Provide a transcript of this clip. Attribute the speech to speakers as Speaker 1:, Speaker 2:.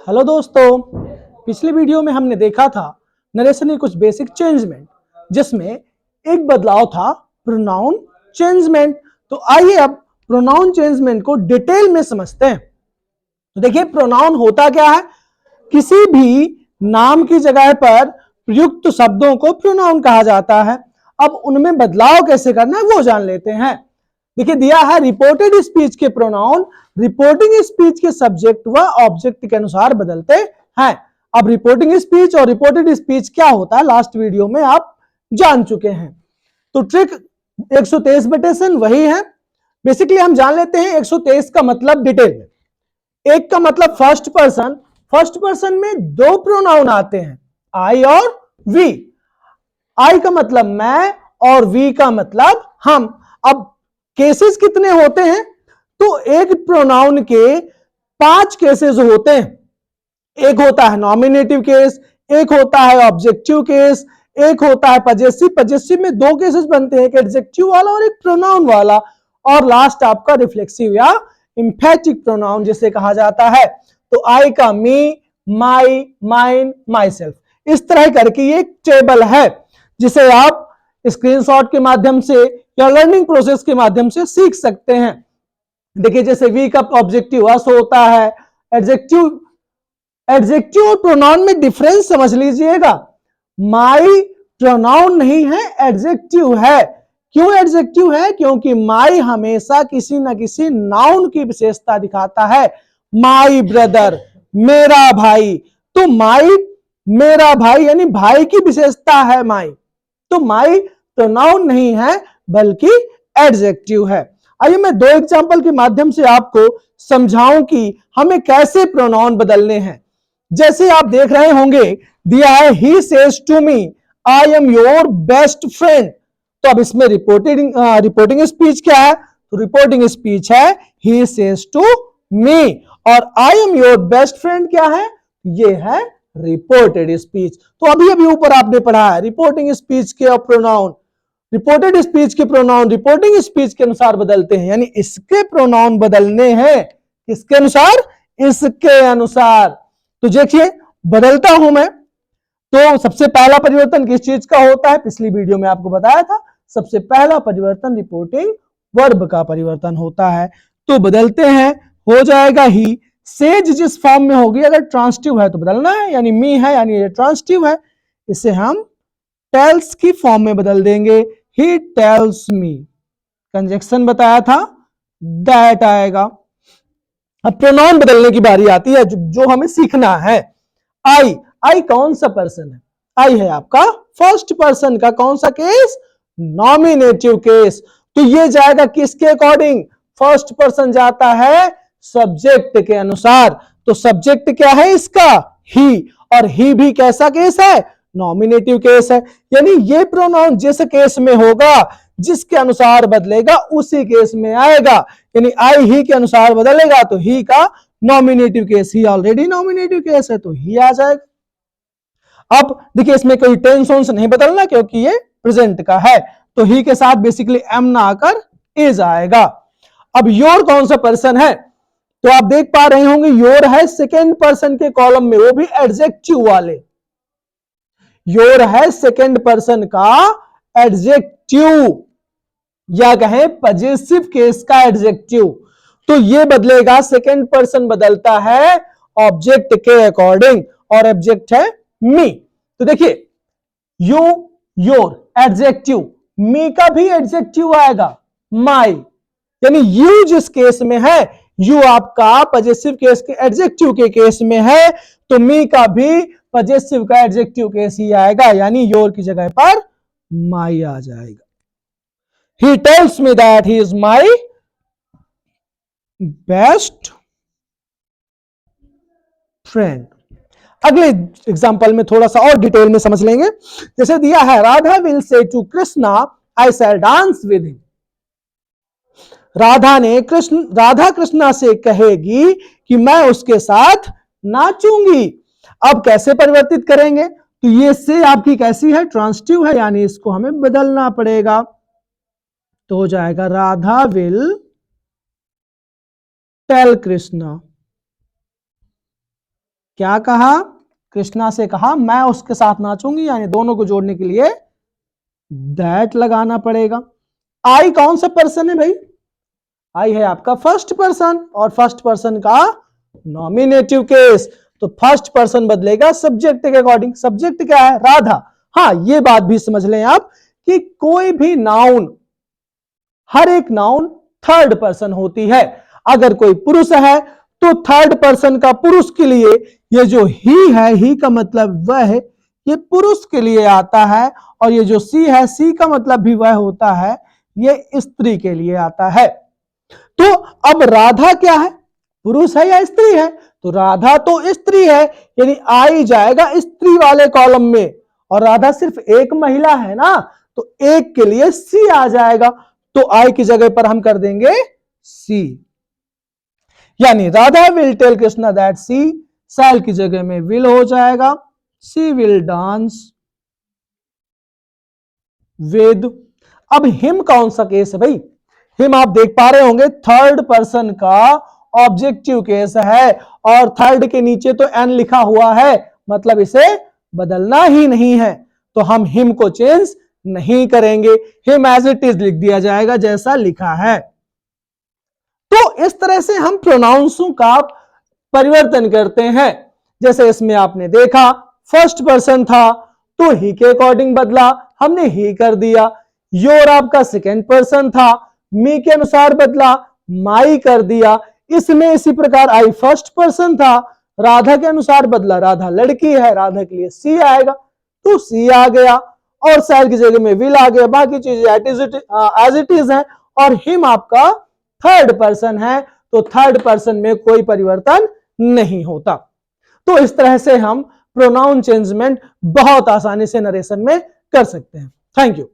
Speaker 1: Hello दोस्तों, पिछले video में हमने देखा था नरेशन की कुछ बेसिक चेंजमेंट, जिसमें एक बदलाव था प्रोनाउन चेंजमेंट। तो आइए अब प्रोनाउन चेंजमेंट को डिटेल में समझते हैं। तो देखिए, प्रोनाउन होता क्या है? किसी भी नाम की जगह पर प्रयुक्त शब्दों को प्रोनाउन कहा जाता है। अब उनमें बदलाव कैसे करना है वो जान लेते हैं। देखिए, दिया है रिपोर्टेड स्पीच के प्रोनाउन रिपोर्टिंग स्पीच के सब्जेक्ट व ऑब्जेक्ट के अनुसार बदलते हैं। अब रिपोर्टिंग स्पीच और रिपोर्टेड स्पीच क्या होता है लास्ट वीडियो में आप जान चुके हैं। तो ट्रिक 123/7 वही है। बेसिकली हम जान लेते हैं 123 का मतलब डिटेल में। एक का मतलब फर्स्ट पर्सन। फर्स्ट पर्सन में दो प्रोनाउन आते हैं, आई और वी। आई का मतलब मैं और वी का मतलब हम। अब केसेस कितने होते हैं? तो एक प्रोनाउन के 5 केसेस होते हैं। एक होता है नॉमिनेटिव केस, एक होता है ऑब्जेक्टिव केस, एक होता है पजेसिव। पजेसिव में 2 केसेस बनते हैं, एक एडजेक्टिव वाला और एक प्रोनाउन वाला, और लास्ट आपका रिफ्लेक्सिव या इंफेटिक प्रोनाउन जिसे कहा जाता है। तो आई का मी, माई, माइन, माई सेल्फ, इस तरह करके ये एक टेबल है जिसे आप स्क्रीनशॉट के माध्यम से या लर्निंग प्रोसेस के माध्यम से सीख सकते हैं। देखिए, जैसे वी का ऑब्जेक्टिव अस होता है। एडजेक्टिव और प्रोनाउन में डिफरेंस समझ लीजिएगा। माई प्रोनाउन नहीं है, एडजेक्टिव है। क्यों एडजेक्टिव है? क्योंकि माई हमेशा किसी ना किसी नाउन की विशेषता दिखाता है। माई ब्रदर, मेरा भाई। तो माई मेरा भाई यानी भाई की विशेषता है माई। तो माई प्रोनाउन नहीं है बल्कि एडजेक्टिव है। आइए मैं 2 एग्जांपल के माध्यम से आपको समझाऊं कि हमें कैसे प्रोनाउन बदलने हैं। जैसे आप देख रहे होंगे, दिया है ही says to me I am your best friend. तो अब इसमें रिपोर्टिंग स्पीच क्या है? तो रिपोर्टिंग स्पीच है ही सेज टू मी, और आई एम योर बेस्ट फ्रेंड क्या है? ये है रिपोर्टेड स्पीच। तो अभी अभी ऊपर आपने पढ़ा है रिपोर्टिंग स्पीच के प्रोनाउन रिपोर्टेड स्पीच के प्रोनाउन रिपोर्टिंग स्पीच के अनुसार बदलते हैं, यानी इसके प्रोनाउन बदलने हैं। किसके अनुसार? इसके अनुसार। तो देखिए, बदलता हूं मैं। तो सबसे पहला परिवर्तन किस चीज का होता है? पिछली वीडियो में आपको बताया था, सबसे पहला परिवर्तन रिपोर्टिंग वर्ब का परिवर्तन होता है। तो बदलते हैं, हो जाएगा ही। सेज जिस फॉर्म में होगी, अगर ट्रांसटिव है तो बदलना है, यानी मी है यानी ये ट्रांसटिव है, इसे हम टेल्स की फॉर्म में बदल देंगे। He tells me. कंजक्शन बताया था, दैट आएगा। अब प्रोनाउन बदलने की बारी आती है जो हमें सीखना है। आई, आई कौन सा पर्सन है? आई है आपका फर्स्ट पर्सन का कौन सा केस? Nominative case. तो ये जाएगा किसके अकॉर्डिंग? फर्स्ट पर्सन जाता है सब्जेक्ट के अनुसार। तो सब्जेक्ट क्या है इसका? ही, और ही भी कैसा केस है? नॉमिनेटिव केस है। यानी ये प्रोनाउन जिस केस में होगा, जिसके अनुसार बदलेगा उसी केस में आएगा। यानी आई ही के अनुसार बदलेगा तो ही का नॉमिनेटिव केस, ही ऑलरेडी नॉमिनेटिव केस है तो ही आ जाएगा। अब देखिए, इसमें कोई टेंस वेंस नहीं बदलना क्योंकि ये प्रेजेंट का है। तो ही के साथ बेसिकली एम ना आकर इज आएगा। अब योर कौन सा पर्सन है? तो आप देख पा रहे होंगे योर है सेकेंड पर्सन के कॉलम में, वो भी एडजेक्टिव वाले। योर है सेकेंड पर्सन का एडजेक्टिव, या कहें पजेसिव केस का एडजेक्टिव। तो ये बदलेगा, सेकेंड पर्सन बदलता है ऑब्जेक्ट के अकॉर्डिंग, और ऑब्जेक्ट है मी। तो देखिए, यू, योर एडजेक्टिव, मी का भी एडजेक्टिव आएगा माई। यानी यू जिस केस में है, यू आपका पजेसिव केस के एडजेक्टिव के केस में है, तो मी का भी पजेसिव का एडजेक्टिव केस ही आएगा, यानी योर की जगह पर माई आ जाएगा। He tells me that he is my best friend. अगले एग्जाम्पल में थोड़ा सा और डिटेल में समझ लेंगे। जैसे दिया है, Radha will say to Krishna I shall dance with him. Radha Krishna से कहेगी कि मैं उसके साथ नाचूंगी। अब कैसे परिवर्तित करेंगे? तो ये से आपकी कैसी है? ट्रांसटिव है, यानी इसको हमें बदलना पड़ेगा। तो हो जाएगा राधा विल टेल कृष्णा क्या कहा? कृष्णा से कहा मैं उसके साथ नाचूंगी, यानी दोनों को जोड़ने के लिए दैट लगाना पड़ेगा। आई कौन सा पर्सन है भाई? आई है आपका फर्स्ट पर्सन, और फर्स्ट पर्सन का नॉमिनेटिव केस, तो फर्स्ट पर्सन बदलेगा सब्जेक्ट के अकॉर्डिंग। सब्जेक्ट क्या है? राधा। हाँ, ये बात भी समझ लें आप कि कोई भी नाउन, हर एक नाउन थर्ड पर्सन होती है। अगर कोई पुरुष है तो थर्ड पर्सन का पुरुष के लिए ये जो ही है, ही का मतलब वह है, ये पुरुष के लिए आता है, और ये जो सी है, सी का मतलब भी वह होता है, ये स्त्री के लिए आता है। तो अब राधा क्या है? पुरुष है या स्त्री है? तो राधा तो स्त्री है, यानी आई जाएगा स्त्री वाले कॉलम में, और राधा सिर्फ एक महिला है ना, तो एक के लिए सी आ जाएगा, तो आई की जगह पर हम कर देंगे सी, यानी Radha will tell Krishna that she, shall की जगह में विल हो जाएगा, सी विल डांस विद। अब हिम कौन सा केस है भाई? हिम आप देख पा रहे होंगे थर्ड पर्सन का ऑब्जेक्टिव केस है, और थर्ड के नीचे तो एन लिखा हुआ है, मतलब इसे बदलना ही नहीं है, तो हम हिम को चेंज नहीं करेंगे, हिम एज इट इज लिख दिया जाएगा जैसा लिखा है। तो इस तरह से हम प्रोनाउंसों का परिवर्तन करते हैं। जैसे इसमें आपने देखा फर्स्ट पर्सन था तो ही के अकॉर्डिंग बदला, हमने ही कर दिया। योर आपका सेकेंड पर्सन था, मी के अनुसार बदला, माई कर दिया। इसमें इसी प्रकार आई फर्स्ट पर्सन था, राधा के अनुसार बदला, राधा लड़की है, राधा के लिए सी आएगा, तो सी आ गया, और शैल की जगह में विल आ गया, बाकी चीजें एज इट इज है। और हिम आपका थर्ड पर्सन है, तो थर्ड पर्सन में कोई परिवर्तन नहीं होता। तो इस तरह से हम प्रोनाउन चेंजमेंट बहुत आसानी से नरेशन में कर सकते हैं। Thank you.